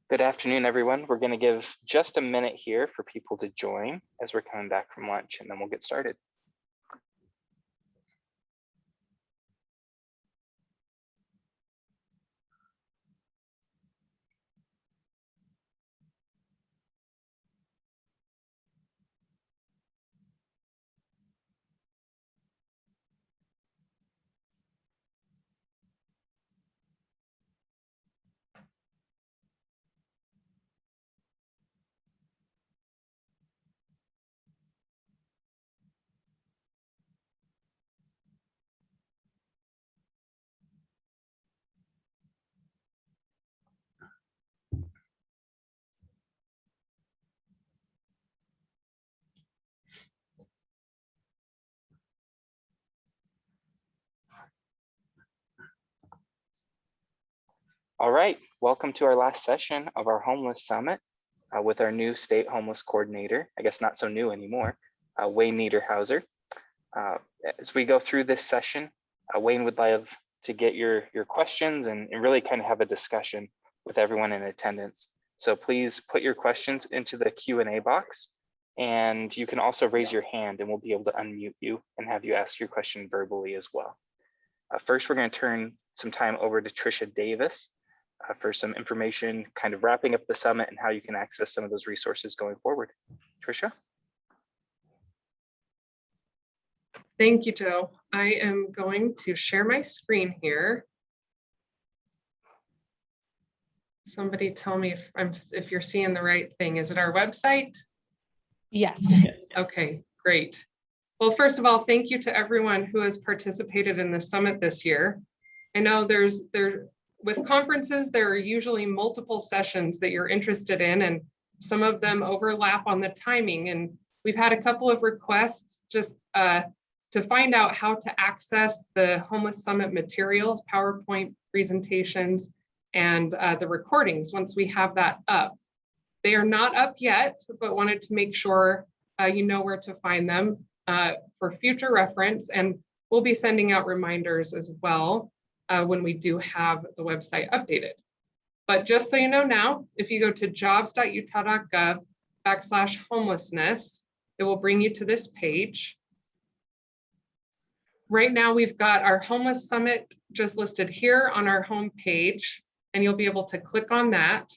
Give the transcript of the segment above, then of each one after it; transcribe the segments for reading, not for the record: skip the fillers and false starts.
Good afternoon, everyone. We're going to give just a minute here for people to join as we're coming back from lunch, and then we'll get started. All right, welcome to our last session of our Homeless Summit with our new state homeless coordinator, I guess not so new anymore, Wayne Niederhauser. As we go through this session, Wayne would love to get your questions and really kind of have a discussion with everyone in attendance. So please put your questions into the Q&A box, and you can also raise your hand and we'll be able to unmute you and have you ask your question verbally as well. First, we're going to turn some time over to Trisha Davis for some information, kind of wrapping up the summit and how you can access some of those resources going forward. Trisha? Thank you, Joe. I am going to share my screen here. Somebody tell me if you're seeing the right thing. Is it our website? Yes. Okay, great. Well, first of all, thank you to everyone who has participated in the summit this year. I know with conferences, there are usually multiple sessions that you're interested in, and some of them overlap on the timing. And we've had a couple of requests just to find out how to access the Homeless Summit materials, PowerPoint presentations, and the recordings once we have that up. They are not up yet, but wanted to make sure you know where to find them for future reference. And we'll be sending out reminders as well when we do have the website updated. But just so you know now, if you go to jobs.utah.gov/homelessness, it will bring you to this page. Right now, we've got our Homeless Summit just listed here on our home page, and you'll be able to click on that.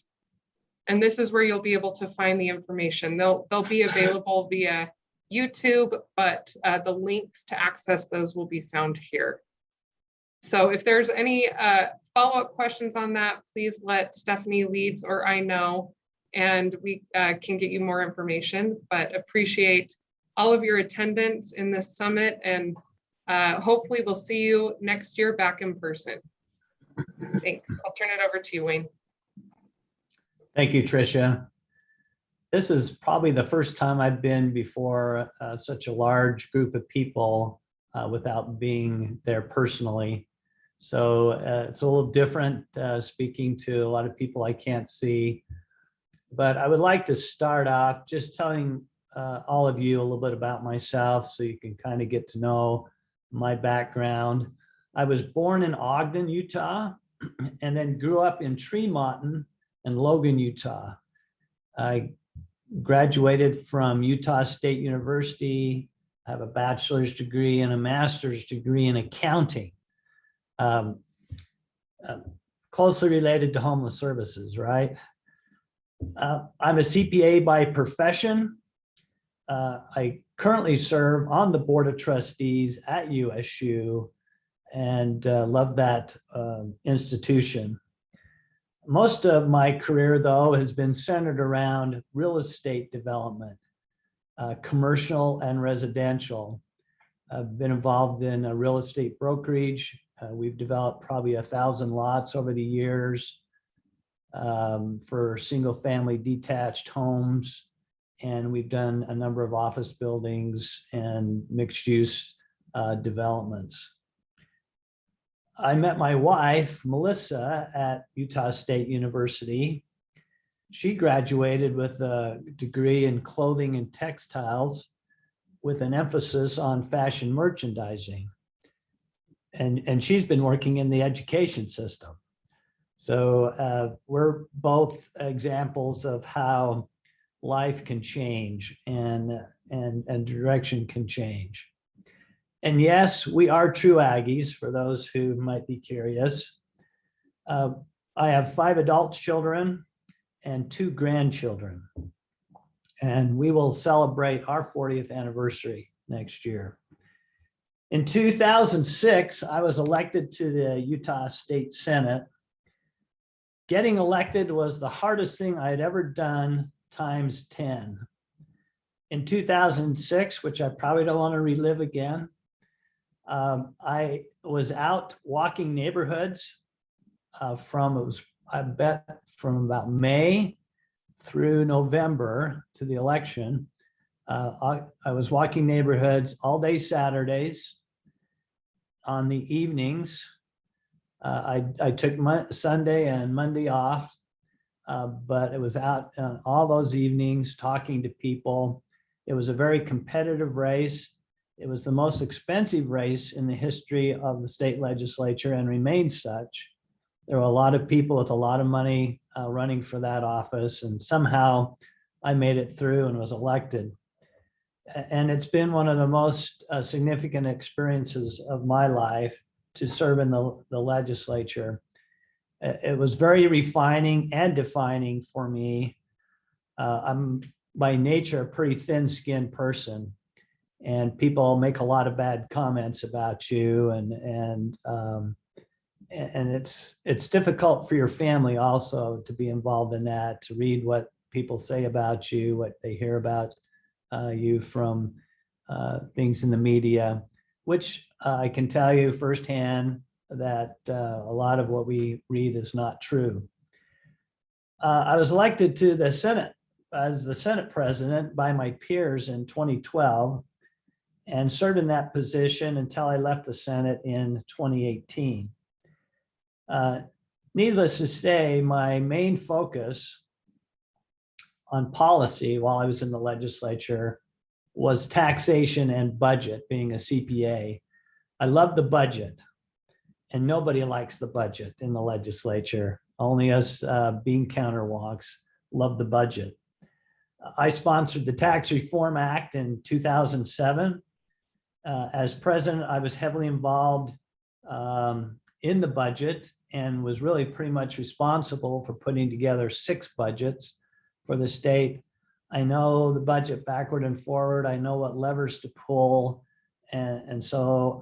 And this is where you'll be able to find the information. They'll be available via YouTube, but the links to access those will be found here. So if there's any follow-up questions on that, please let Stephanie Leeds or I know, and we can get you more information, but appreciate all of your attendance in this summit, and hopefully we'll see you next year back in person. Thanks. I'll turn it over to you, Wayne. Thank you, Trisha. This is probably the first time I've been before such a large group of people without being there personally. So it's a little different speaking to a lot of people I can't see. But I would like to start off just telling all of you a little bit about myself so you can kind of get to know my background. I was born in Ogden, Utah, and then grew up in Tremonton and Logan, Utah. I graduated from Utah State University. I have a bachelor's degree and a master's degree in accounting. Closely related to homeless services, right? I'm a CPA by profession. I currently serve on the board of trustees at USU and love that institution. Most of my career, though, has been centered around real estate development, commercial and residential. I've been involved in a real estate brokerage. We've developed probably 1,000 lots over the years for single family detached homes. And we've done a number of office buildings and mixed use developments. I met my wife, Melissa, at Utah State University. She graduated with a degree in clothing and textiles with an emphasis on fashion merchandising. And she's been working in the education system. So we're both examples of how life can change and direction can change. And yes, we are true Aggies, for those who might be curious. I have 5 adult children and 2 grandchildren. And we will celebrate our 40th anniversary next year. In 2006, I was elected to the Utah State Senate. Getting elected was the hardest thing I had ever done times 10. In 2006, which I probably don't want to relive again, I was out walking neighborhoods from about May through November to the election. I was walking neighborhoods all day Saturdays. On the evenings, I took Sunday and Monday off, but it was out on all those evenings talking to people. It was a very competitive race. It was the most expensive race in the history of the state legislature and remains such. There were a lot of people with a lot of money running for that office, and somehow I made it through and was elected. And it's been one of the most significant experiences of my life to serve in the legislature. It was very refining and defining for me. I'm by nature a pretty thin-skinned person, and people make a lot of bad comments about you, and it's difficult for your family also to be involved in that, to read what people say about you, what they hear about you from things in the media, which I can tell you firsthand that a lot of what we read is not true. I was elected to the Senate as the Senate president by my peers in 2012 and served in that position until I left the Senate in 2018. Needless to say, my main focus on policy while I was in the legislature was taxation and budget, being a CPA. I love the budget, and nobody likes the budget in the legislature. Only us bean counter wonks love the budget. I sponsored the Tax Reform Act in 2007. As president, I was heavily involved in the budget and was really pretty much responsible for putting together 6 budgets for the state. I know the budget backward and forward. I know what levers to pull. And so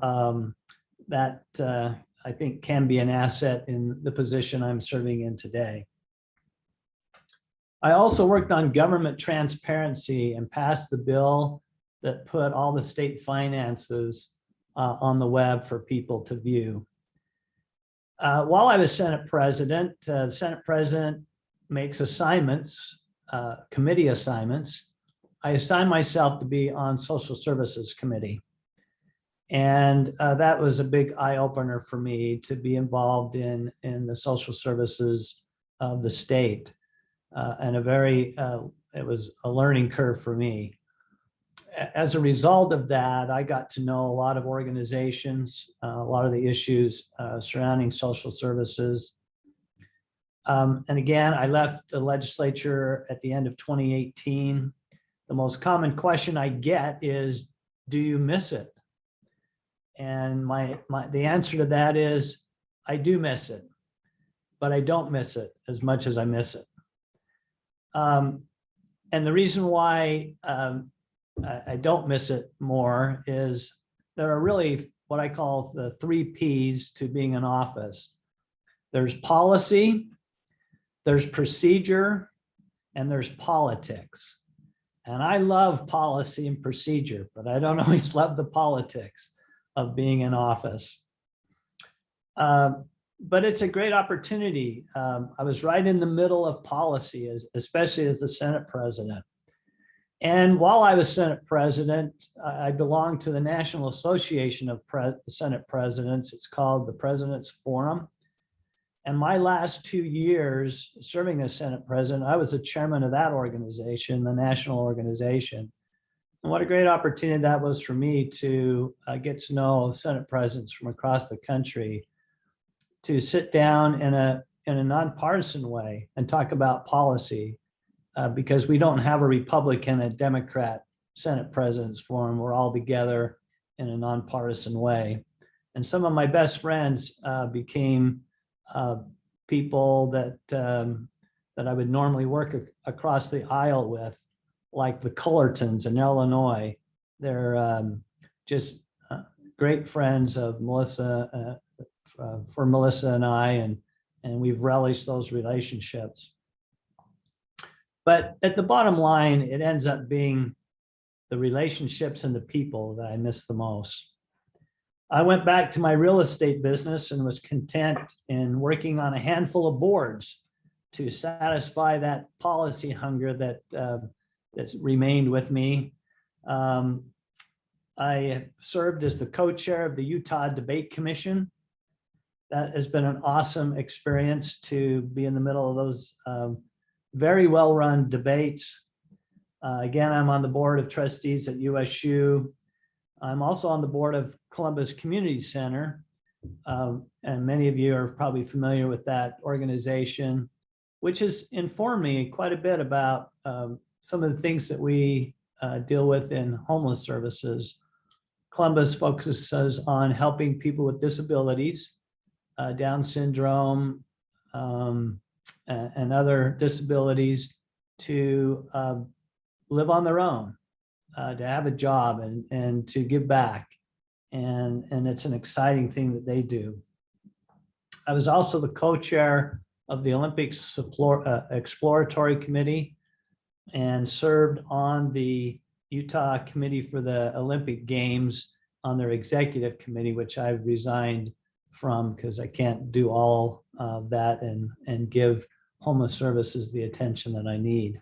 that I think can be an asset in the position I'm serving in today. I also worked on government transparency and passed the bill that put all the state finances on the web for people to view. While I was Senate president, the Senate president makes assignments, committee assignments. I assigned myself to be on Social Services Committee. And that was a big eye opener for me to be involved in the social services of the state. And it was a learning curve for me. As a result of that, I got to know a lot of organizations, a lot of the issues surrounding social services. And again, I left the legislature at the end of 2018. The most common question I get is, do you miss it? And the answer to that is, I do miss it, but I don't miss it as much as I miss it. And the reason why I don't miss it more is there are really what I call the 3 Ps to being in office. There's policy, there's procedure, and there's politics. And I love policy and procedure, but I don't always love the politics of being in office. But it's a great opportunity. I was right in the middle of policy, especially as the Senate president. And while I was Senate president, I belonged to the National Association of Senate Presidents. It's called the President's Forum. And my last 2 years serving as Senate president, I was the chairman of that organization, the national organization. And what a great opportunity that was for me to get to know Senate presidents from across the country, to sit down in a nonpartisan way and talk about policy, because we don't have a Republican and Democrat Senate President's Forum. We're all together in a nonpartisan way. And some of my best friends became people that that I would normally work across the aisle with, like the Cullertons in Illinois. They're just great friends of Melissa, for Melissa and I, and we've relished those relationships. But at the bottom line, it ends up being the relationships and the people that I miss the most. I went back to my real estate business and was content in working on a handful of boards to satisfy that policy hunger that's remained with me. I served as the co-chair of the Utah Debate Commission. That has been an awesome experience to be in the middle of those very well-run debates. Again, I'm on the board of trustees at USU. I'm also on the board of Columbus Community Center. And many of you are probably familiar with that organization, which has informed me quite a bit about some of the things that we deal with in homeless services. Columbus focuses on helping people with disabilities, Down syndrome, and other disabilities to live on their own, to have a job and to give back. And it's an exciting thing that they do. I was also the co-chair of the Olympics Exploratory Committee and served on the Utah Committee for the Olympic Games on their executive committee, which I've resigned from because I can't do all of that and give homeless services the attention that I need.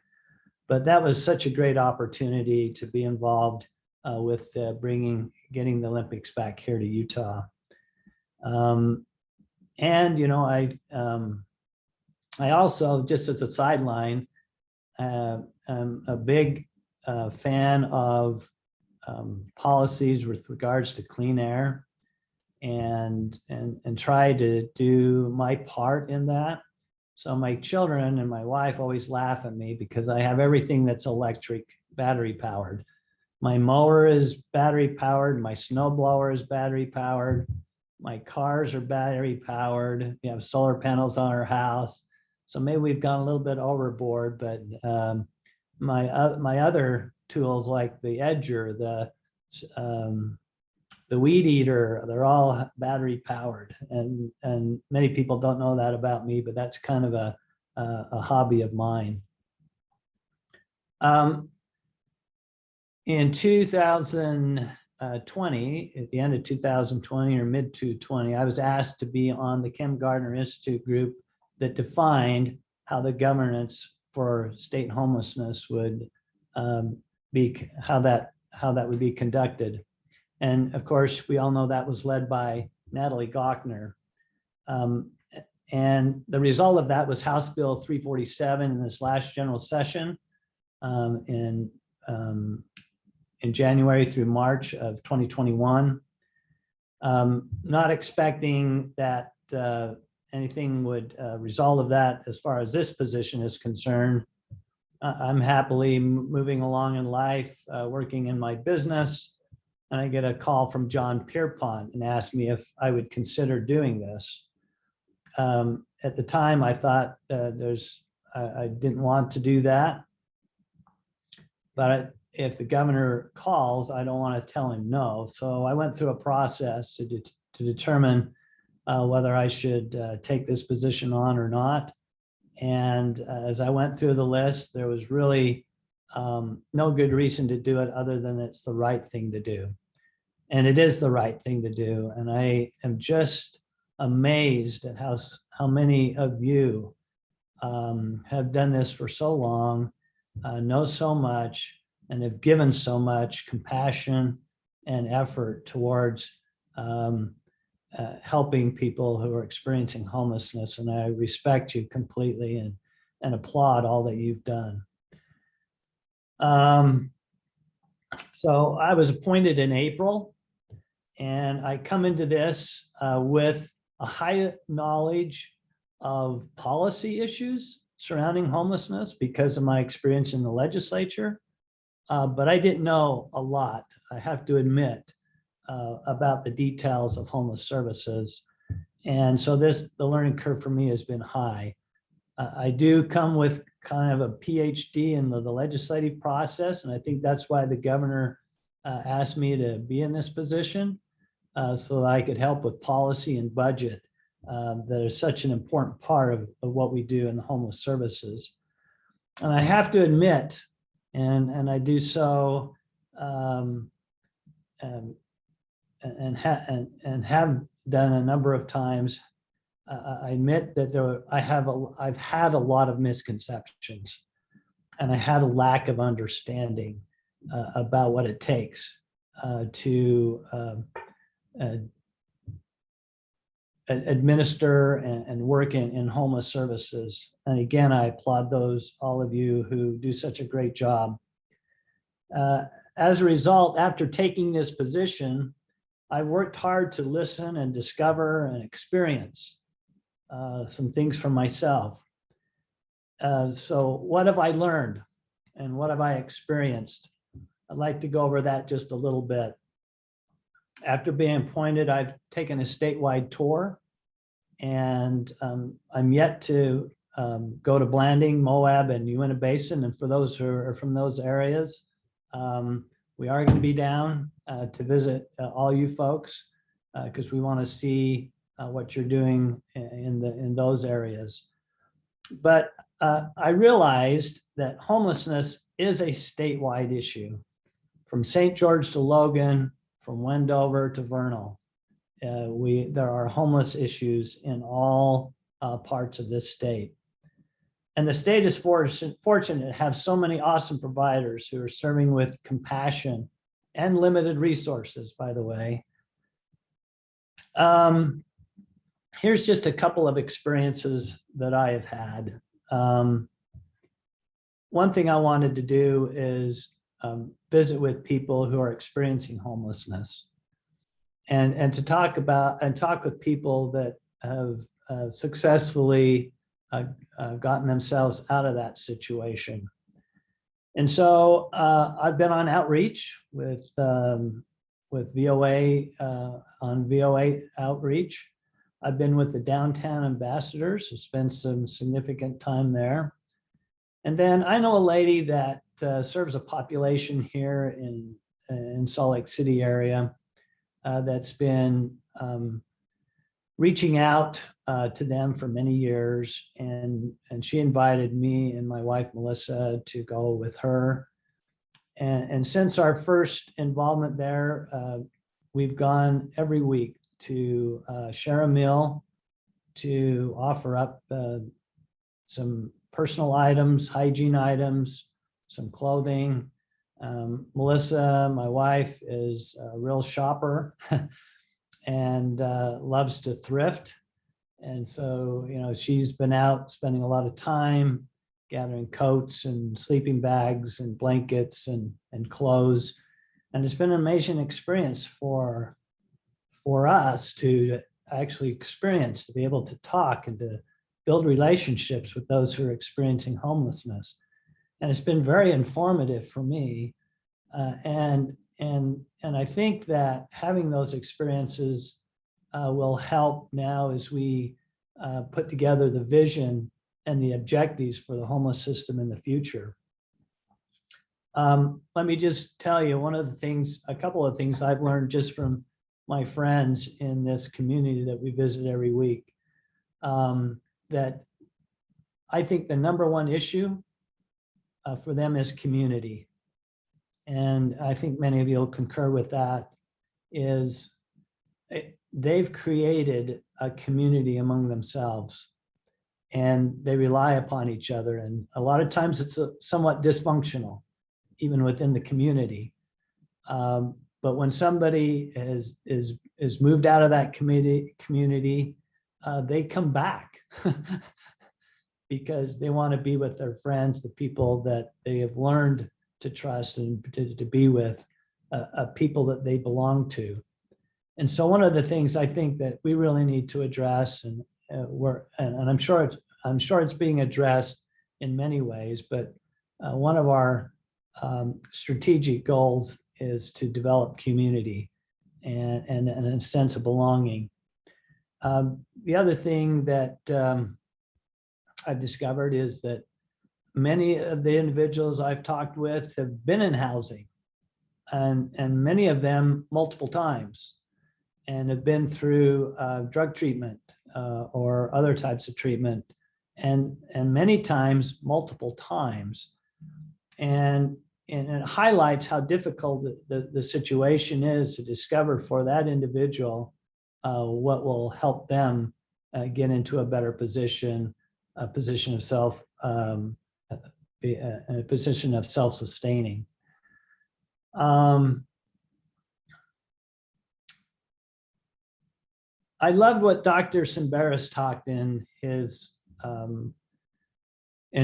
But that was such a great opportunity to be involved with getting the Olympics back here to Utah. And you know, I also, just as a sideline, I'm a big fan of policies with regards to clean air, and try to do my part in that. So my children and my wife always laugh at me because I have everything that's electric, battery powered. My mower is battery powered. My snow blower is battery powered. My cars are battery powered. We have solar panels on our house. So maybe we've gone a little bit overboard, but my other tools like the edger, the weed eater, they're all battery powered. And many people don't know that about me, but that's kind of a hobby of mine. In 2020, at the end of 2020 or mid 2020, I was asked to be on the Kim Gardner Institute group that defined how the governance for state homelessness would be, how that would be conducted. And of course, we all know that was led by Natalie Gochner. And the result of that was House Bill 347 in this last general session in January through March of 2021. Not expecting that anything would result of that as far as this position is concerned. I'm happily moving along in life, working in my business, and I get a call from John Pierpont and asked me if I would consider doing this. At the time, I thought I didn't want to do that, but if the governor calls, I don't want to tell him no. So I went through a process to determine whether I should take this position on or not. And as I went through the list, there was really no good reason to do it other than it's the right thing to do. And it is the right thing to do. And I am just amazed at how many of you have done this for so long, know so much, and have given so much compassion and effort towards helping people who are experiencing homelessness. And I respect you completely and applaud all that you've done. So I was appointed in April, and I come into this with a high knowledge of policy issues surrounding homelessness because of my experience in the legislature. But I didn't know a lot, I have to admit, about the details of homeless services. And so the learning curve for me has been high. I do come with kind of a PhD in the legislative process, and I think that's why the governor asked me to be in this position, so that I could help with policy and budget that is such an important part of what we do in the homeless services. And I have to admit, and I do so and have done a number of times, I admit that I've had a lot of misconceptions, and I had a lack of understanding about what it takes to administer and work in homeless services. And again, I applaud all of you who do such a great job. As a result, after taking this position, I worked hard to listen and discover and experience some things for myself. So what have I learned and what have I experienced? I'd like to go over that just a little bit. After being appointed, I've taken a statewide tour, and I'm yet to go to Blanding, Moab, and Uinta Basin. And for those who are from those areas, we are going to be down to visit all you folks because we want to see what you're doing in those areas. But I realized that homelessness is a statewide issue, from St. George to Logan, from Wendover to Vernal. There are homeless issues in all parts of this state. And the state is fortunate to have so many awesome providers who are serving with compassion and limited resources, by the way. Here's just a couple of experiences that I have had. One thing I wanted to do is visit with people who are experiencing homelessness, and to talk with people that have successfully gotten themselves out of that situation. And so I've been on outreach with VOA, on VOA outreach. I've been with the Downtown Ambassadors, who spent some significant time there. And then I know a lady that serves a population here in Salt Lake City area that's been reaching out to them for many years. And she invited me and my wife, Melissa, to go with her. And since our first involvement there, we've gone every week to share a meal, to offer up some personal items, hygiene items, some clothing. Melissa, my wife, is a real shopper and loves to thrift. And so, she's been out spending a lot of time gathering coats and sleeping bags and blankets and clothes. And it's been an amazing experience for us to actually experience, to be able to talk and to build relationships with those who are experiencing homelessness. And it's been very informative for me. And I think that having those experiences will help now as we put together the vision and the objectives for the homeless system in the future. Let me just tell you a couple of things I've learned just from my friends in this community that we visit every week. That I think the number one issue for them is community. And I think many of you will concur with that, is they've created a community among themselves and they rely upon each other. And a lot of times it's somewhat dysfunctional, even within the community. But when somebody is moved out of that community, they come back because they want to be with their friends, the people that they have learned to trust and to be with, people that they belong to. And so one of the things I think that we really need to address, and I'm sure it's being addressed in many ways, but one of our strategic goals is to develop community and a sense of belonging. The other thing that I've discovered is that many of the individuals I've talked with have been in housing, and many of them multiple times, and have been through drug treatment or other types of treatment, and many times, multiple times. And it highlights how difficult the situation is to discover for that individual what will help them get into a better position, a position of a position of self-sustaining. I loved what Dr. Simbaris talked in his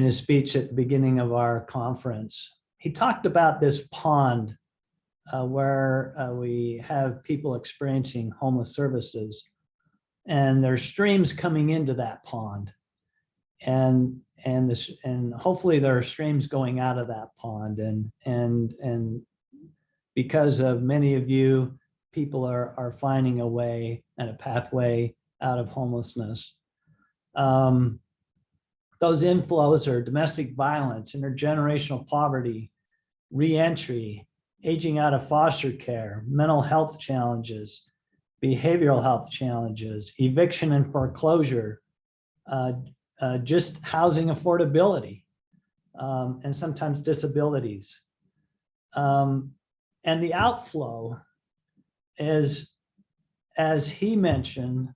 speech at the beginning of our conference. He talked about this pond where we have people experiencing homeless services, and there's streams coming into that pond, and hopefully there are streams going out of that pond, and because of many of you, people are finding a way and a pathway out of homelessness. Those inflows are domestic violence, intergenerational poverty, reentry, aging out of foster care, mental health challenges, behavioral health challenges, eviction and foreclosure, just housing affordability, and sometimes disabilities. And the outflow is, as he mentioned,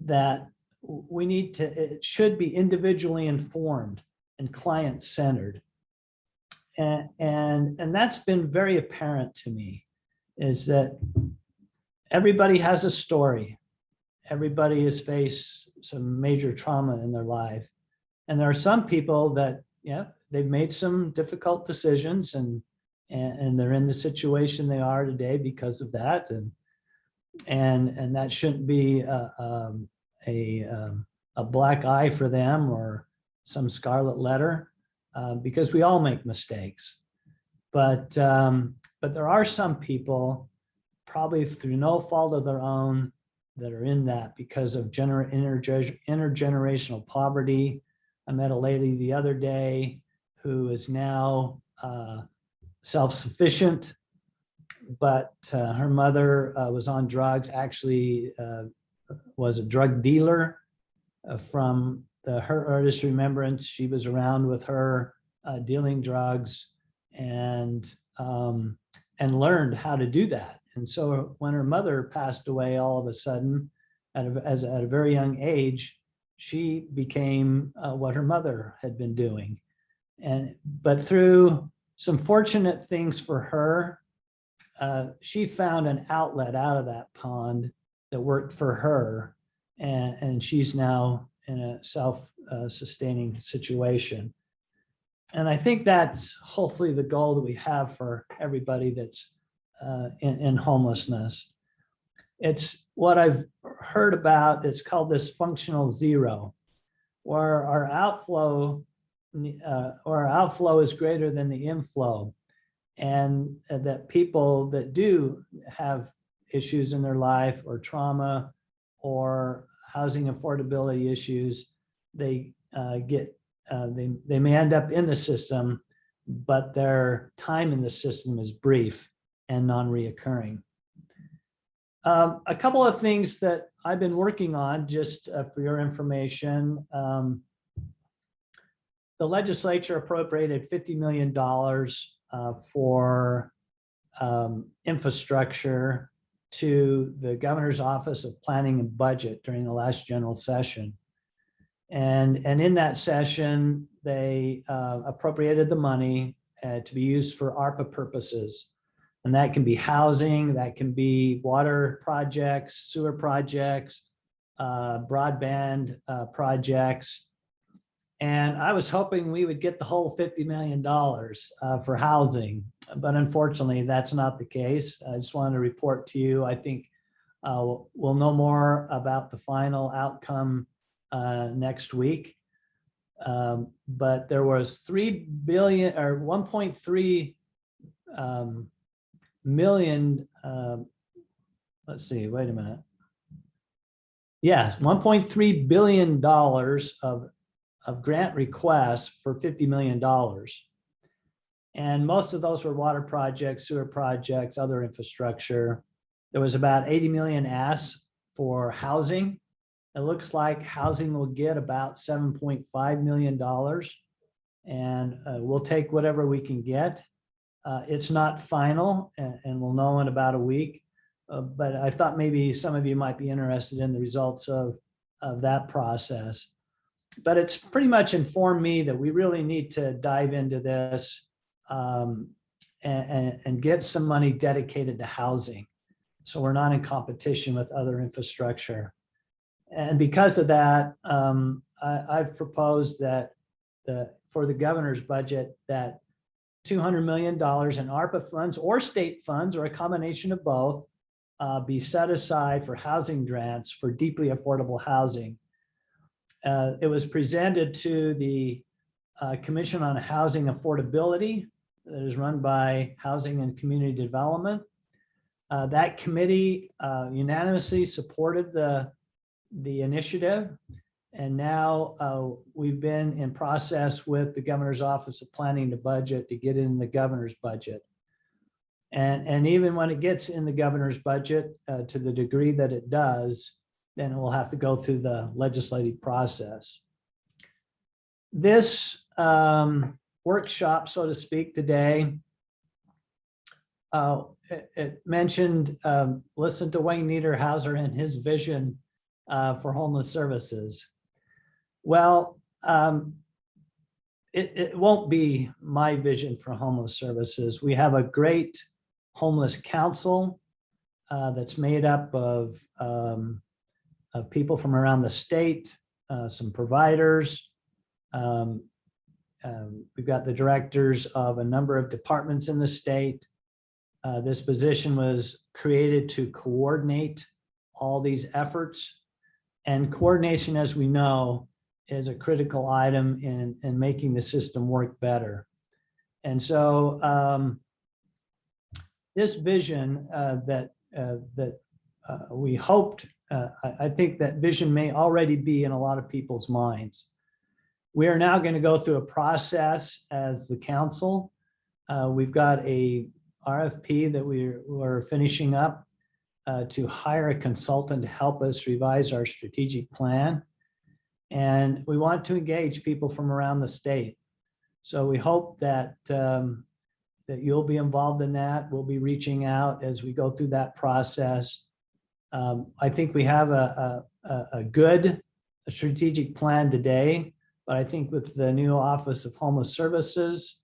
that we need to, it should be individually informed and client-centered. And that's been very apparent to me, is that everybody has a story. Everybody has faced some major trauma in their life. And there are some people that, yeah, they've made some difficult decisions, and they're in the situation they are today because of that. And that shouldn't be a black eye for them or some scarlet letter, because we all make mistakes. But there are some people, probably through no fault of their own, that are in that because of intergenerational poverty. I met a lady the other day who is now self-sufficient, but her mother was on drugs, actually was a drug dealer. From her earliest remembrance, she was around with her dealing drugs, and learned how to do that. And so when her mother passed away, all of a sudden, at a very young age, she became what her mother had been doing. But through some fortunate things for her, she found an outlet out of that pond that worked for her, and she's now in a self-sustaining situation. And I think that's hopefully the goal that we have for everybody that's in homelessness. It's what I've heard about, it's called this functional zero, where our outflow is greater than the inflow. And that people that do have issues in their life, or trauma, or housing affordability issues, they may end up in the system, but their time in the system is brief and non-reoccurring. A couple of things that I've been working on, just for your information. The legislature appropriated $50 million for infrastructure to the Governor's Office of Planning and Budget during the last general session. And in that session, they appropriated the money to be used for ARPA purposes. And that can be housing, that can be water projects, sewer projects, broadband projects. And I was hoping we would get the whole $50 million for housing, but unfortunately that's not the case. I just wanted to report to you, I think we'll know more about the final outcome next week. But there was 3 billion or 1.3 million. Let's see, wait a minute. Yes, $1.3 billion of grant requests for $50 million. And most of those were water projects, sewer projects, other infrastructure. There was about 80 million asked for housing. It looks like housing will get about $7.5 million. And we'll take whatever we can get. It's not final, and we'll know in about a week. But I thought maybe some of you might be interested in the results of that process. But it's pretty much informed me that we really need to dive into this and get some money dedicated to housing, so we're not in competition with other infrastructure. And because of that, I've proposed that for the governor's budget, that $200 million in ARPA funds or state funds, or a combination of both, be set aside for housing grants for deeply affordable housing. It was presented to the Commission on Housing Affordability that is run by Housing and Community Development. That committee unanimously supported the initiative. And now we've been in process with the Governor's Office of Planning the Budget to get it in the governor's budget. And even when it gets in the governor's budget, to the degree that it does, then it will have to go through the legislative process. This workshop, so to speak, today, it mentioned, listen to Wayne Niederhauser and his vision for homeless services. Well, it won't be my vision for homeless services. We have a great homeless council that's made up of people from around the state, some providers. We've got the directors of a number of departments in the state. This position was created to coordinate all these efforts. And coordination, as we know, is a critical item in making the system work better. And so this vision that we hoped, I think that vision may already be in a lot of people's minds. We are now going to go through a process as the council. We've got a RFP that we're finishing up to hire a consultant to help us revise our strategic plan. And we want to engage people from around the state. So we hope that that you'll be involved in that. We'll be reaching out as we go through that process. I think we have a good strategic plan today, but I think with the new Office of Homeless Services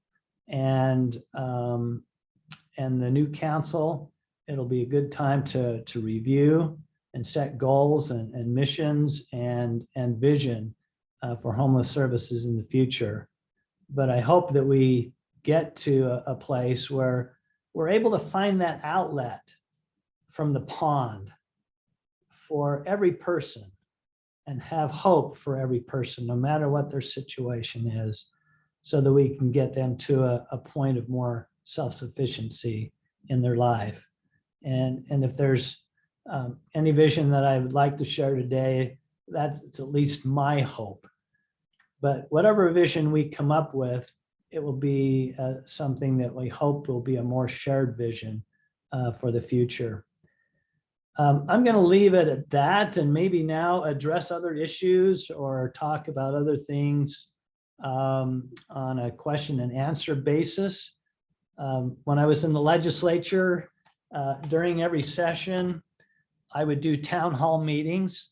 and the new council, it'll be a good time to review and set goals and missions and vision for homeless services in the future. But I hope that we get to a place where we're able to find that outlet from the pond for every person and have hope for every person, no matter what their situation is, so that we can get them to a point of more self-sufficiency in their life. And if there's any vision that I would like to share today, that's at least my hope. But whatever vision we come up with, it will be something that we hope will be a more shared vision for the future. I'm going to leave it at that and maybe now address other issues or talk about other things on a question and answer basis. When I was in the legislature, during every session, I would do town hall meetings.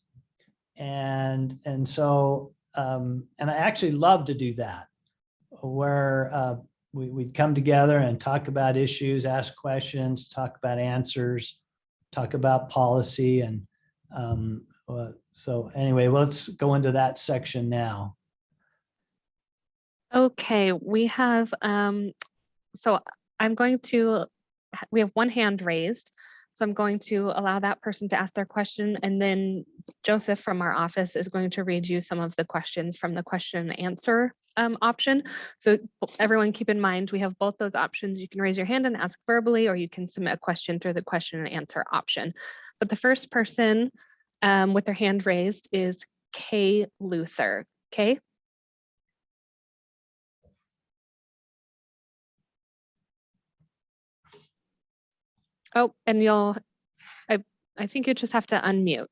And I actually love to do that, where we'd come together and talk about issues, ask questions, talk about answers, talk about policy. And so anyway, let's go into that section now. Okay, we have, so we have one hand raised. So I'm going to allow that person to ask their question, and then Joseph from our office is going to read you some of the questions from the question and answer option. So everyone keep in mind, we have both those options. You can raise your hand and ask verbally, or you can submit a question through the question and answer option. But the first person with their hand raised is Kay Luther. Kay? Oh, and I think you just have to unmute.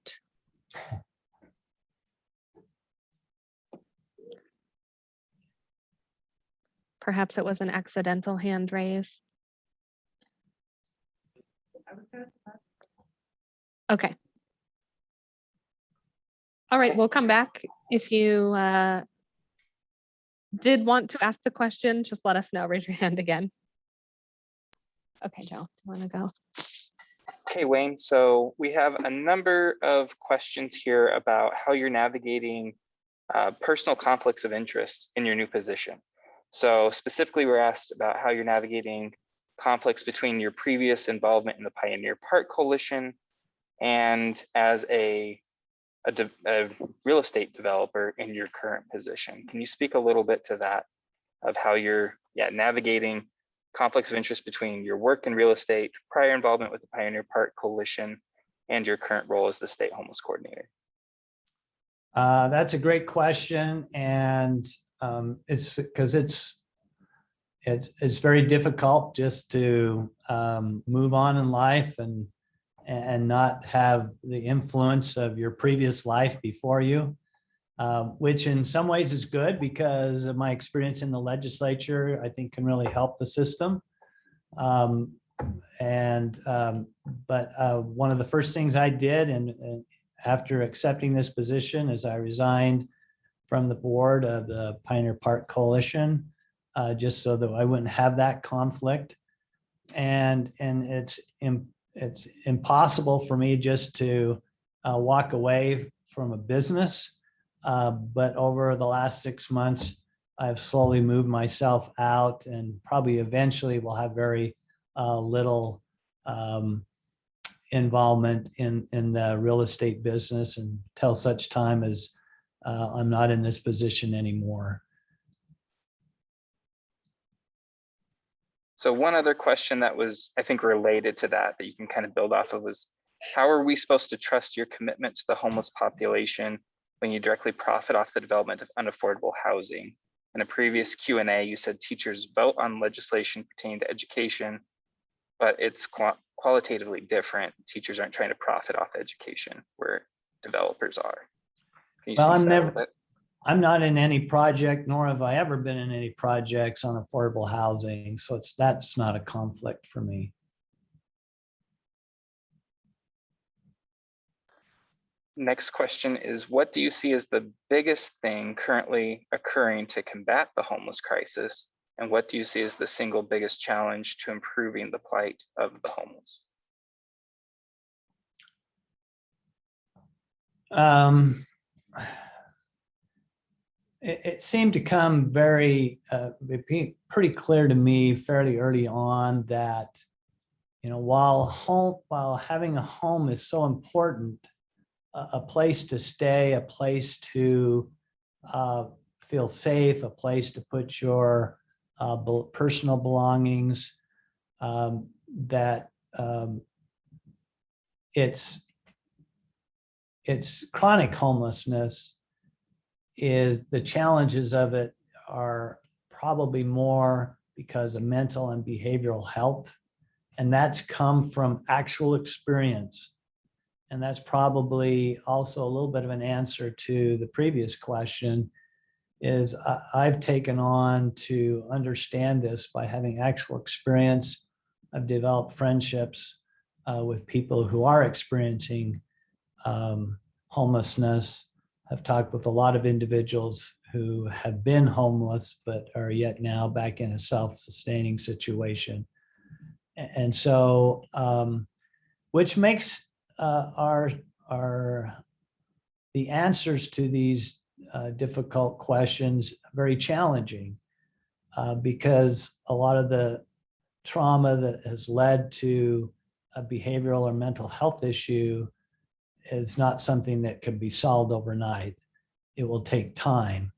Perhaps it was an accidental hand raise. Okay. All right, we'll come back. If you did want to ask the question, just let us know. Raise your hand again. Okay, Joe, you want to go? Okay, Wayne, so we have a number of questions here about how you're navigating personal conflicts of interest in your new position. So specifically, we're asked about how you're navigating conflicts between your previous involvement in the Pioneer Park Coalition and as a real estate developer in your current position. Can you speak a little bit to that, of how you're navigating conflicts of interest between your work in real estate, prior involvement with the Pioneer Park Coalition, and your current role as the state homeless coordinator? That's a great question, and it's because it's very difficult just to move on in life and not have the influence of your previous life before you, which in some ways is good because of my experience in the legislature, I think can really help the system. But one of the first things I did and after accepting this position is I resigned from the board of the Pioneer Park Coalition, just so that I wouldn't have that conflict. And it's impossible for me just to walk away from a business. But over the last 6 months, I've slowly moved myself out, and probably eventually will have very little involvement in the real estate business until such time as I'm not in this position anymore. So one other question that was, I think, related to that you can kind of build off of was, how are we supposed to trust your commitment to the homeless population when you directly profit off the development of unaffordable housing? In a previous Q&A, you said teachers vote on legislation pertaining to education, but it's qualitatively different. Teachers aren't trying to profit off education where developers are. Can you Well, speak to that a little bit? I'm not in any project, nor have I ever been in any projects on affordable housing. So that's not a conflict for me. Next question is, what do you see as the biggest thing currently occurring to combat the homeless crisis? And what do you see as the single biggest challenge to improving the plight of the homeless? It seemed to come pretty clear to me fairly early on that, while having a home is so important, a place to stay, a place to feel safe, a place to put your personal belongings, that it's chronic homelessness is the challenges of it are probably more because of mental and behavioral health. And that's come from actual experience. And that's probably also a little bit of an answer to the previous question, is I've taken on to understand this by having actual experience. I've developed friendships with people who are experiencing homelessness. I've talked with a lot of individuals who have been homeless, but are yet now back in a self-sustaining situation. And so, which makes the answers to these difficult questions very challenging, because a lot of the trauma that has led to a behavioral or mental health issue is not something that can be solved overnight. It will take time.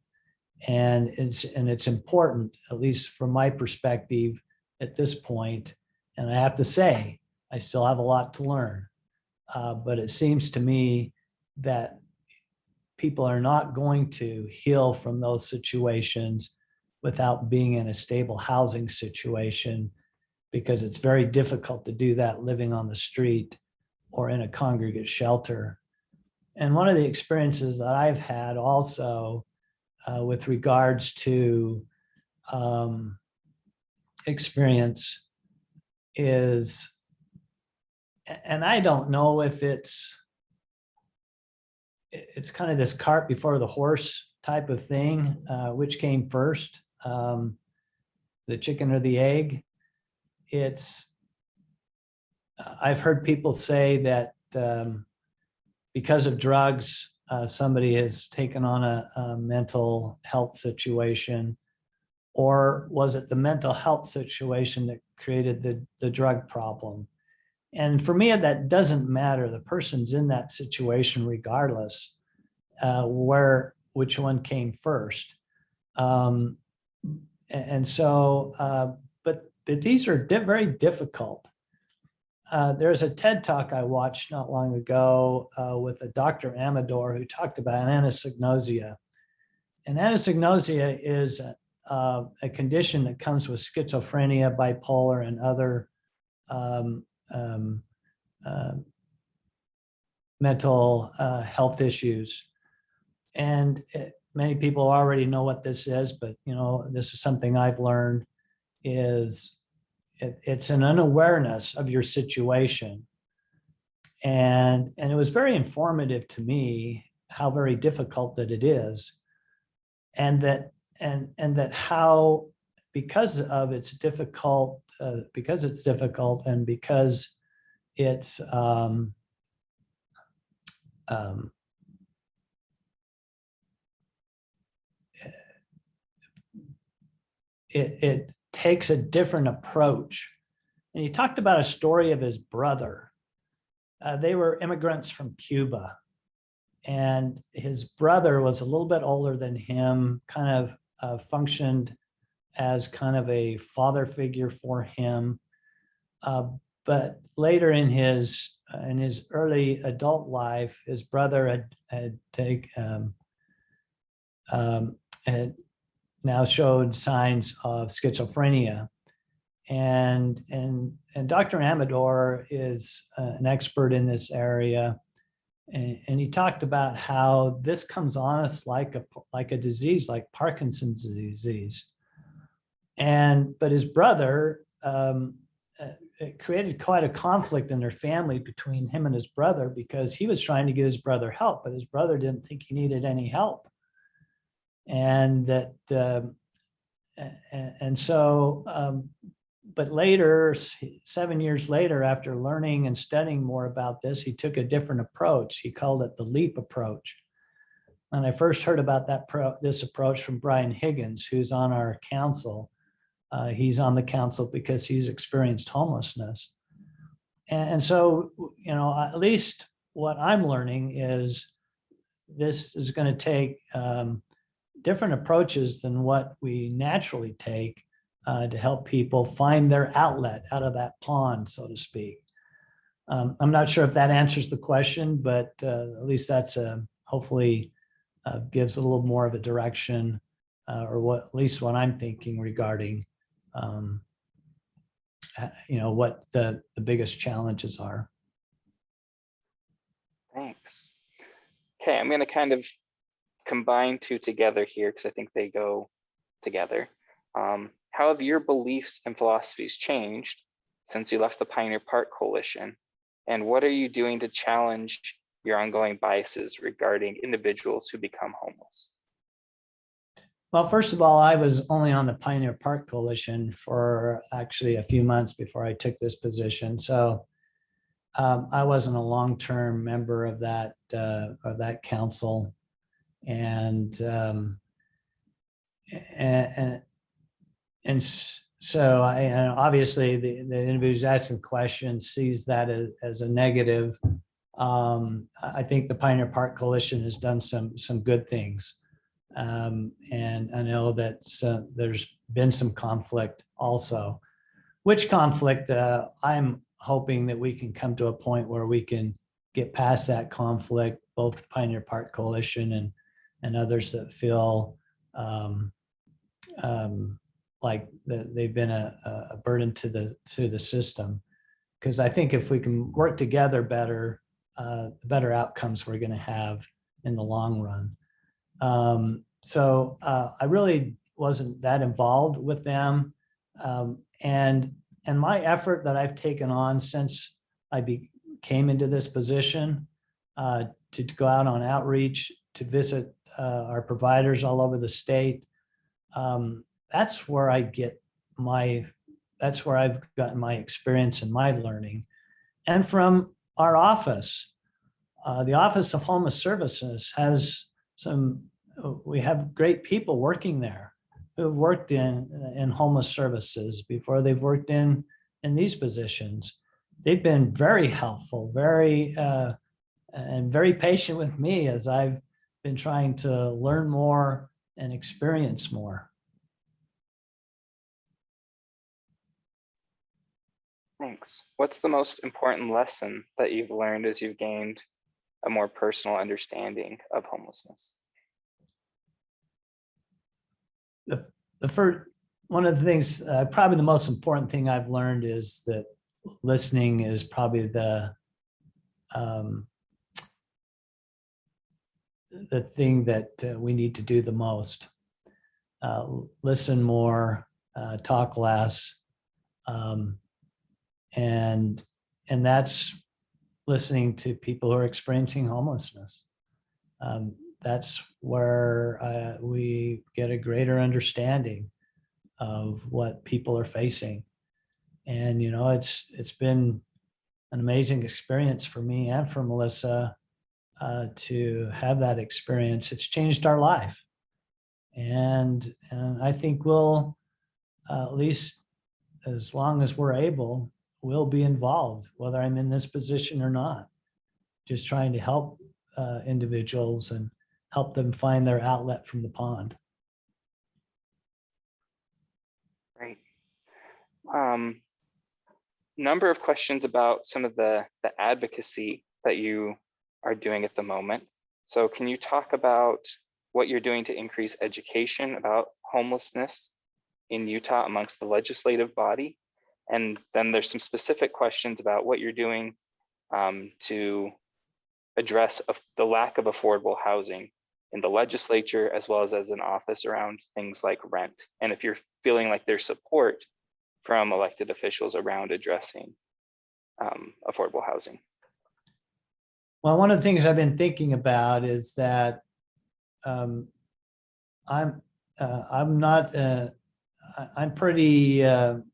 And it's important, at least from my perspective at this point. And I have to say, I still have a lot to learn. But it seems to me that people are not going to heal from those situations without being in a stable housing situation, because it's very difficult to do that living on the street or in a congregate shelter. And one of the experiences that I've had also with regards to experience is, and I don't know if it's kind of this cart before the horse type of thing, which came first, the chicken or the egg. I've heard people say that because of drugs, somebody has taken on a mental health situation, or was it the mental health situation that created the drug problem? And for me, that doesn't matter. The person's in that situation regardless, which one came first. And so, but these are very difficult. There's a TED Talk I watched not long ago with a Dr. Amador who talked about anosognosia. And anosognosia is a condition that comes with schizophrenia, bipolar, and other mental health issues. And many people already know what this is, but this is something I've learned is it's an unawareness of your situation. And it was very informative to me how very difficult that it is. And that how, because it's difficult and because it's it takes a different approach. And he talked about a story of his brother. They were immigrants from Cuba, and his brother was a little bit older than him, kind of functioned as kind of a father figure for him. But later in his early adult life, his brother had now showed signs of schizophrenia. And Dr. Amador is an expert in this area. And he talked about how this comes on us like a disease, like Parkinson's disease. But his brother, it created quite a conflict in their family between him and his brother, because he was trying to get his brother help, but his brother didn't think he needed any help. And but later, 7 years later, after learning and studying more about this, he took a different approach. He called it the LEAP approach. And I first heard about this approach from Brian Higgins, who's on our council. He's on the council because he's experienced homelessness. And so, at least what I'm learning is this is going to take different approaches than what we naturally take to help people find their outlet out of that pond, so to speak. I'm not sure if that answers the question, but at least that's hopefully gives a little more of a direction, or at least what I'm thinking regarding what the biggest challenges are. Thanks. Okay, I'm going to kind of combine two together here because I think they go together. How have your beliefs and philosophies changed since you left the Pioneer Park Coalition? And what are you doing to challenge your ongoing biases regarding individuals who become homeless? Well, first of all, I was only on the Pioneer Park Coalition for actually a few months before I took this position. So I wasn't a long-term member of that council. And so and obviously the individual who's asking questions sees that as a negative. I think the Pioneer Park Coalition has done some good things. And I know that there's been some conflict also. Which conflict I'm hoping that we can come to a point where we can get past that conflict, both the Pioneer Park Coalition and others that feel like they've been a burden to the system. Because I think if we can work together better, the better outcomes we're going to have in the long run. So I really wasn't that involved with them. And my effort that I've taken on since I came into this position to go out on outreach, to visit our providers all over the state, that's where I've gotten my experience and my learning. And from our office, the Office of Homeless Services has we have great people working there who've worked in homeless services before they've worked in these positions. They've been very helpful, and very patient with me as I've been trying to learn more and experience more. Thanks. What's the most important lesson that you've learned as you've gained a more personal understanding of homelessness? The first, one of the things, probably the most important thing I've learned is that listening is probably the thing that we need to do the most. Listen more, talk less, and that's listening to people who are experiencing homelessness. That's where we get a greater understanding of what people are facing. And, you know, it's been an amazing experience for me and for Melissa to have that experience. It's changed our life. And I think we'll, at least as long as we're able, we'll be involved, whether I'm in this position or not, just trying to help individuals and help them find their outlet from the pond. Great. Number of questions about some of the advocacy that you are doing at the moment. So can you talk about what you're doing to increase education about homelessness in Utah amongst the legislative body? And then there's some specific questions about what you're doing to address the lack of affordable housing in the legislature, as well as an office around things like rent. And if you're feeling like there's support from elected officials around addressing affordable housing. Well, one of the things I've been thinking about is that I'm pretty, I'm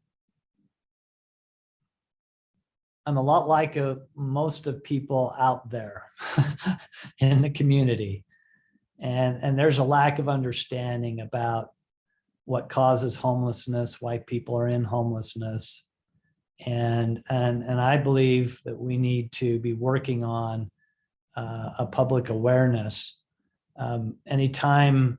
a lot like most of people out there in the community. And there's a lack of understanding about what causes homelessness, why people are in homelessness. And I believe that we need to be working on a public awareness. Anytime,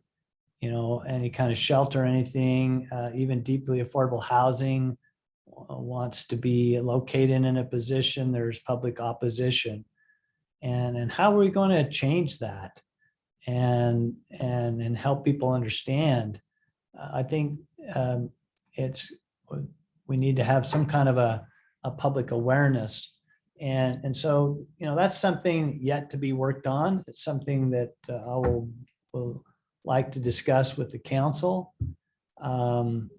you know, any kind of shelter, anything, even deeply affordable housing wants to be located in a position, there's public opposition. And how are we going to change that and help people understand? I think we need to have some kind of a public awareness. And so, you know, that's something yet to be worked on. It's something that I will like to discuss with the council. And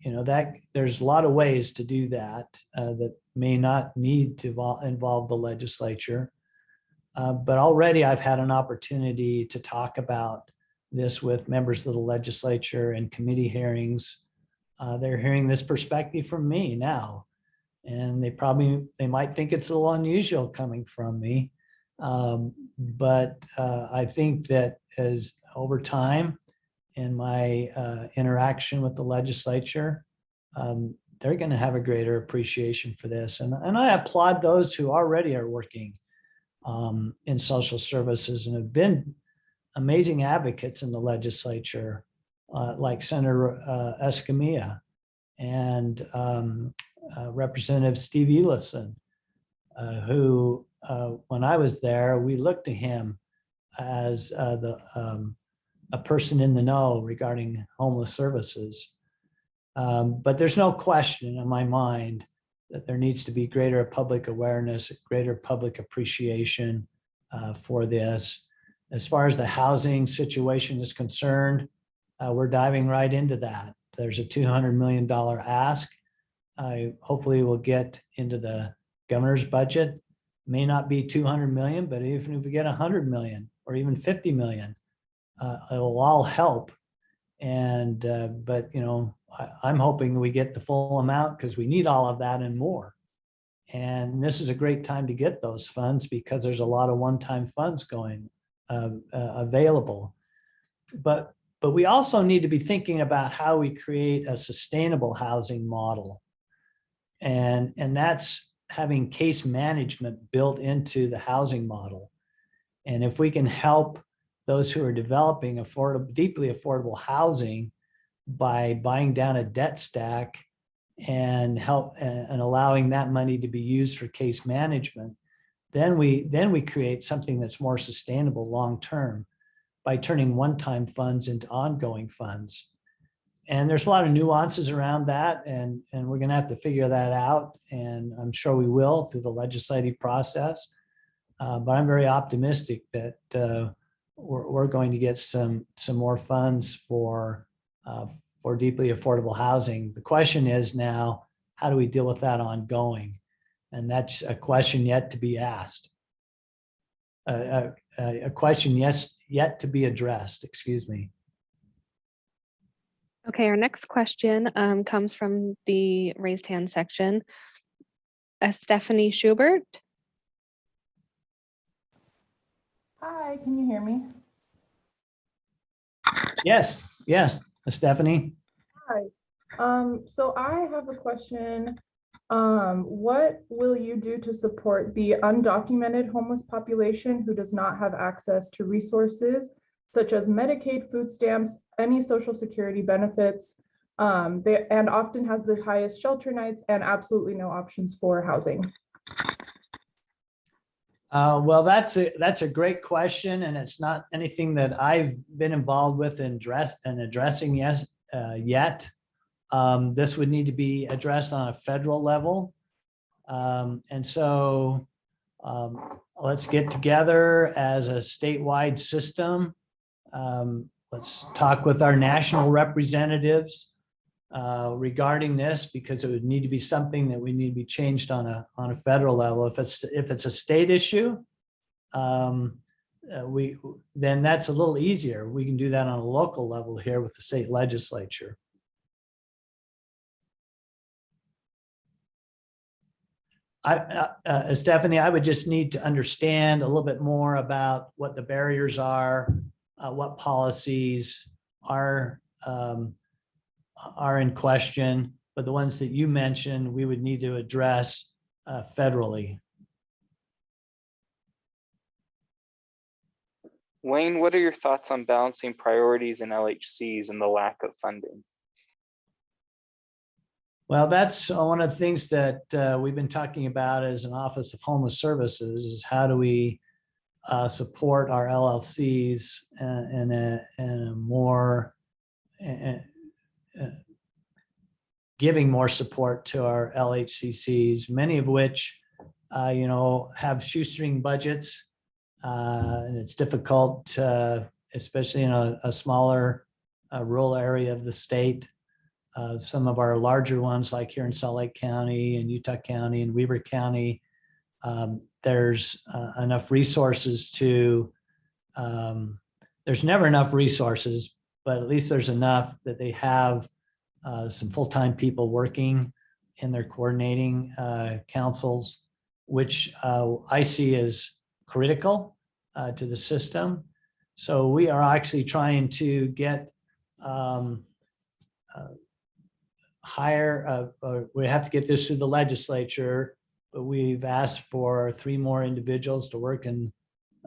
you know, that there's a lot of ways to do that that may not need to involve the legislature. But already I've had an opportunity to talk about this with members of the legislature and committee hearings. They're hearing this perspective from me now, and they might think it's a little unusual coming from me. But I think that as over time, in my interaction with the legislature, they're going to have a greater appreciation for this. And I applaud those who already are working in social services and have been amazing advocates in the legislature, like Senator Escamilla and Representative Steve Ellison, who, when I was there, we looked to him as a person in the know regarding homeless services. But there's no question in my mind that there needs to be greater public awareness, greater public appreciation for this. As far as the housing situation is concerned, we're diving right into that. There's a $200 million ask. Hopefully we'll get into the governor's budget. May not be 200 million, but even if we get 100 million or even 50 million, it will all help. And but I'm hoping we get the full amount because we need all of that and more. And this is a great time to get those funds because there's a lot of one-time funds going available. But we also need to be thinking about how we create a sustainable housing model. And that's having case management built into the housing model. And if we can help those who are developing affordable, deeply affordable housing by buying down a debt stack and help and allowing that money to be used for case management, then we create something that's more sustainable long-term by turning one-time funds into ongoing funds. And there's a lot of nuances around that, and we're going to have to figure that out. And I'm sure we will through the legislative process. But I'm very optimistic that we're going to get some more funds for deeply affordable housing. The question is now, how do we deal with that ongoing? And that's a question yet to be asked. A question yet to be addressed, excuse me. Okay, our next question comes from the raised hand section. Stephanie Schubert. Hi, can you hear me? Yes, Stephanie. Hi. So I have a question. What will you do to support the undocumented homeless population who does not have access to resources such as Medicaid, food stamps, any social security benefits, and often has the highest shelter nights and absolutely no options for housing? Well, that's a great question, and it's not anything that I've been involved with in addressing yet. This would need to be addressed on a federal level, and so let's get together as a statewide system. Let's talk with our national representatives regarding this, because it would need to be something that we need to be changed on a federal level. If it's a state issue, then that's a little easier. We can do that on a local level here with the state legislature. Stephanie, I would just need to understand a little bit more about what the barriers are, what policies are in question, but the ones that you mentioned, we would need to address federally. Wayne, what are your thoughts on balancing priorities in LHCs and the lack of funding? Well, that's one of the things that we've been talking about as an Office of Homeless Services, is how do we support our LLCs in a more giving more support to our LHCCs, many of which have shoestring budgets, and it's difficult, especially in a smaller rural area of the state. Some of our larger ones, like here in Salt Lake County and Utah County and Weber County, there's enough resources to, there's never enough resources, but at least there's enough that they have some full-time people working in their coordinating councils, which I see as critical to the system. So we are actually trying to get um, we have to get this through the legislature, but we've asked for 3 more individuals to work in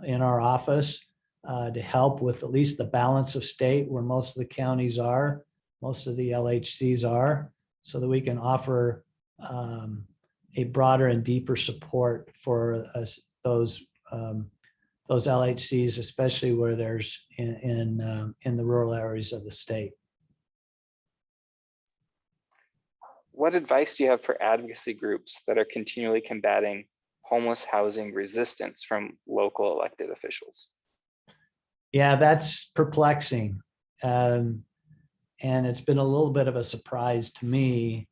our office to help with at least the balance of state where most of the counties are, most of the LHCs are, so that we can offer a broader and deeper support for us, those LHCs, especially where there's in the rural areas of the state. What advice do you have for advocacy groups that are continually combating homeless housing resistance from local elected officials? Yeah, that's perplexing. And it's been a little bit of a surprise to me,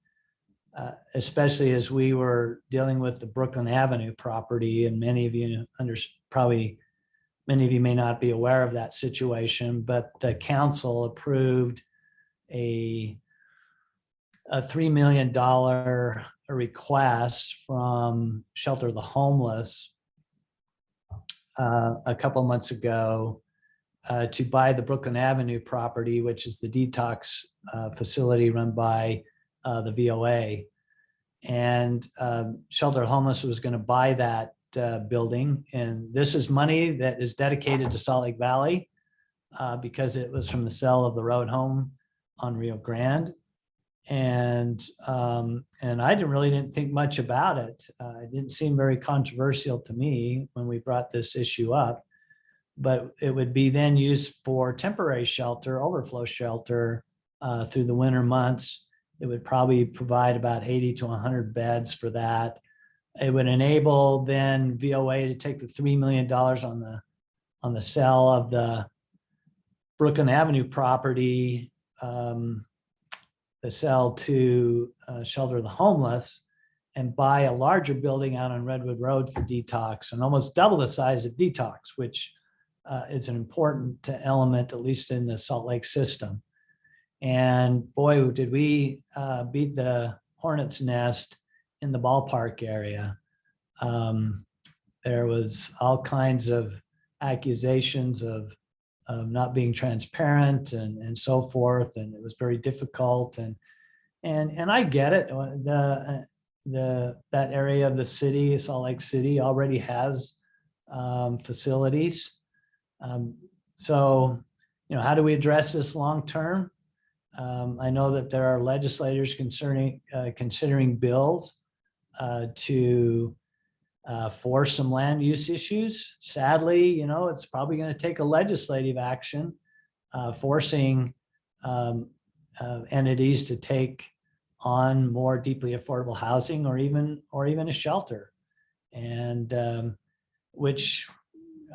especially as we were dealing with the Brooklyn Avenue property, and many of you may not be aware of that situation, but the council approved a $3 million request from Shelter the Homeless a couple months ago to buy the Brooklyn Avenue property, which is the detox facility run by the VOA. And Shelter Homeless was going to buy that building. And this is money that is dedicated to Salt Lake Valley because it was from the sale of the road home on Rio Grande. And I didn't think much about it. It didn't seem very controversial to me when we brought this issue up, but it would be then used for temporary shelter, overflow shelter through the winter months. It would probably provide about 80 to 100 beds for that. It would enable then VOA to take the $3 million on the sale of the Brooklyn Avenue property, the sell to Shelter the Homeless, and buy a larger building out on Redwood Road for detox, and almost double the size of detox, which is an important element, at least in the Salt Lake system. And boy, did we beat the hornet's nest in the ballpark area. There was all kinds of accusations of not being transparent and so forth, and it was very difficult. And I get it. That area of the city, Salt Lake City, already has facilities. So, how do we address this long term? I know that there are legislators considering bills to force some land use issues. Sadly, it's probably going to take a legislative action forcing entities to take on more deeply affordable housing or even a shelter, and which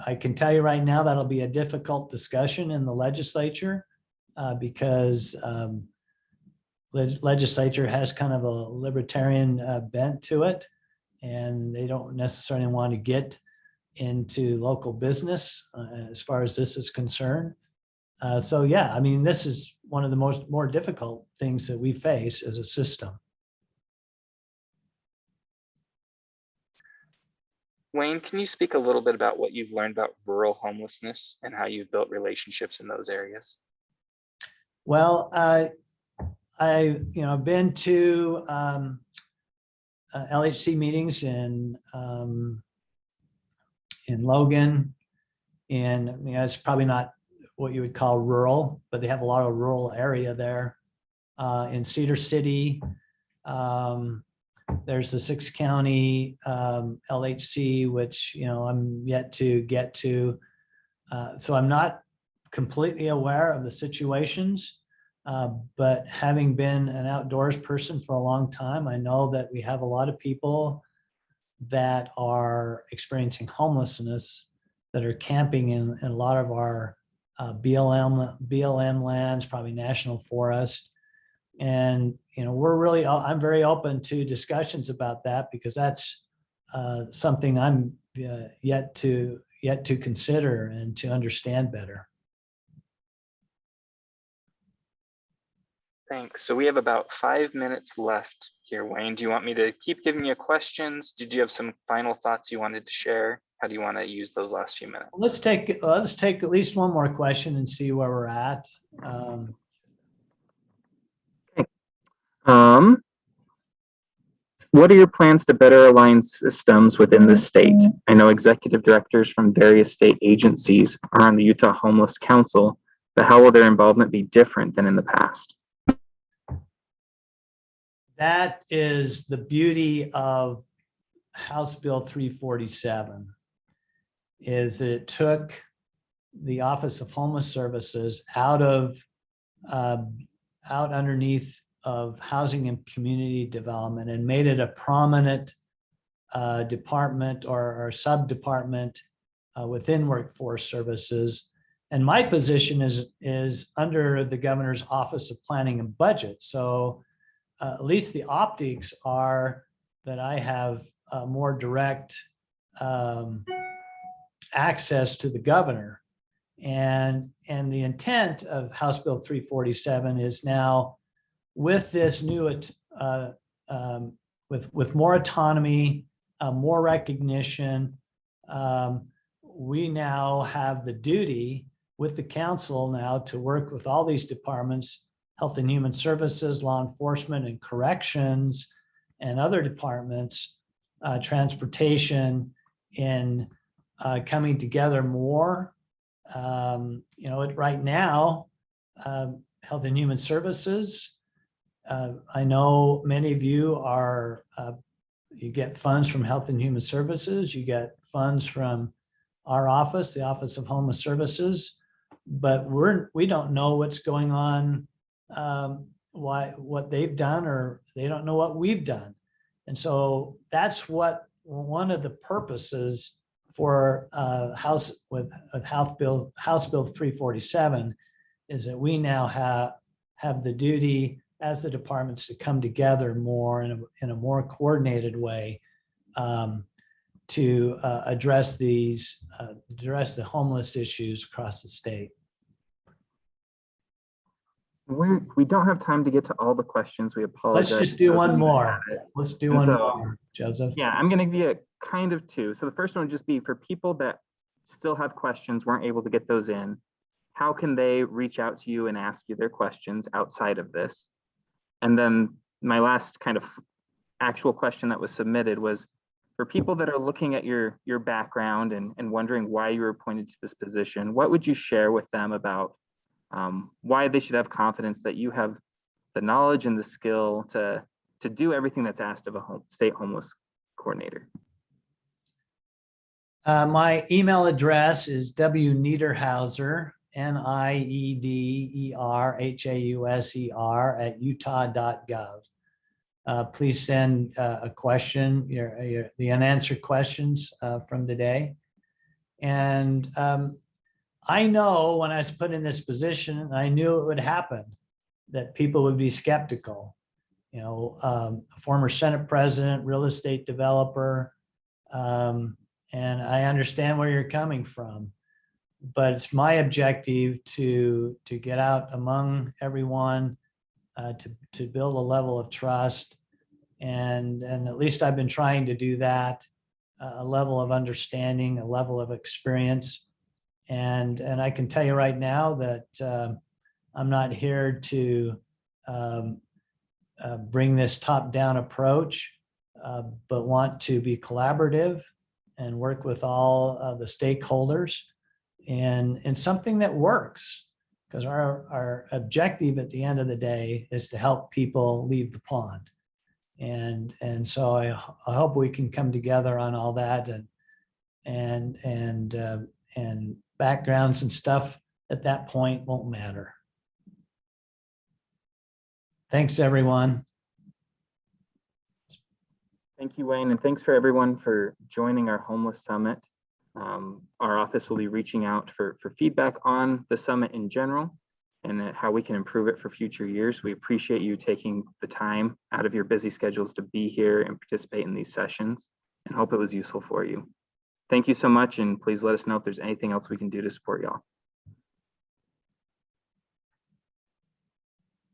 I can tell you right now that'll be a difficult discussion in the legislature because legislature has kind of a libertarian bent to it, and they don't necessarily want to get into local business as far as this is concerned. So yeah, I mean, this is one of the more difficult things that we face as a system. Wayne, can you speak a little bit about what you've learned about rural homelessness and how you've built relationships in those areas? Well, I've been to LHC meetings in Logan, and it's probably not what you would call rural, but they have a lot of rural area there. In Cedar City, there's the 6-county LHC, which I'm yet to get to, so I'm not completely aware of the situations. But having been an outdoors person for a long time, I know that we have a lot of people that are experiencing homelessness that are camping in a lot of our BLM lands, probably national forest. And, I'm very open to discussions about that because that's something I'm yet to consider and to understand better. Thanks. So we have about 5 minutes left here, Wayne. Do you want me to keep giving you questions? Did you have some final thoughts you wanted to share? How do you want to use those last few minutes? Let's take at least one more question and see where we're at. What are your plans to better align systems within the state? I know executive directors from various state agencies are on the Utah Homeless Council, but how will their involvement be different than in the past? That is the beauty of House Bill 347, is that it took the Office of Homeless Services out underneath of housing and community development and made it a prominent department or sub-department within workforce services. And my position is under the governor's Office of Planning and Budget. So at least the optics are that I have more direct access to the governor. And the intent of House Bill 347 is now, with this new, with more autonomy, more recognition, we now have the duty with the council now to work with all these departments, Health and Human Services, law enforcement and corrections, and other departments, transportation, in coming together more. Right now, Health and Human Services, I know many of you are, you get funds from Health and Human Services, you get funds from our office, the Office of Homeless Services, but we don't know what's going on, what they've done, or they don't know what we've done. And so that's what one of the purposes for House Bill 347 is, that we now have the duty as the departments to come together more in a more coordinated way to address the homeless issues across the state. We don't have time to get to all the questions. We apologize. Let's just do one more. Let's do one more, Joseph. Yeah, I'm going to give you kind of two. So the first one would just be for people that still have questions, weren't able to get those in. How can they reach out to you and ask you their questions outside of this? And then my last kind of actual question that was submitted was for people that are looking at your background and wondering why you were appointed to this position. What would you share with them about why they should have confidence that you have the knowledge and the skill to do everything that's asked of a state homeless coordinator? My email address is wniederhauser, NIEDERHAUSER @utah.gov. Please send a question, the unanswered questions from today. And I know when I was put in this position, I knew it would happen, that people would be skeptical. A former Senate president, real estate developer, and I understand where you're coming from. But it's my objective to get out among everyone, to build a level of trust, and at least I've been trying to do that, a level of understanding, a level of experience, and I can tell you right now that I'm not here to bring this top-down approach, but want to be collaborative and work with all the stakeholders and something that works, because our objective at the end of the day is to help people leave the pond. And so I hope we can come together on all that, and backgrounds and stuff at that point won't matter. Thanks, everyone. Thank you, Wayne, and thanks for everyone for joining our Homeless Summit. Our office will be reaching out for feedback on the summit in general and how we can improve it for future years. We appreciate you taking the time out of your busy schedules to be here and participate in these sessions, and hope it was useful for you. Thank you so much, and please let us know if there's anything else we can do to support y'all.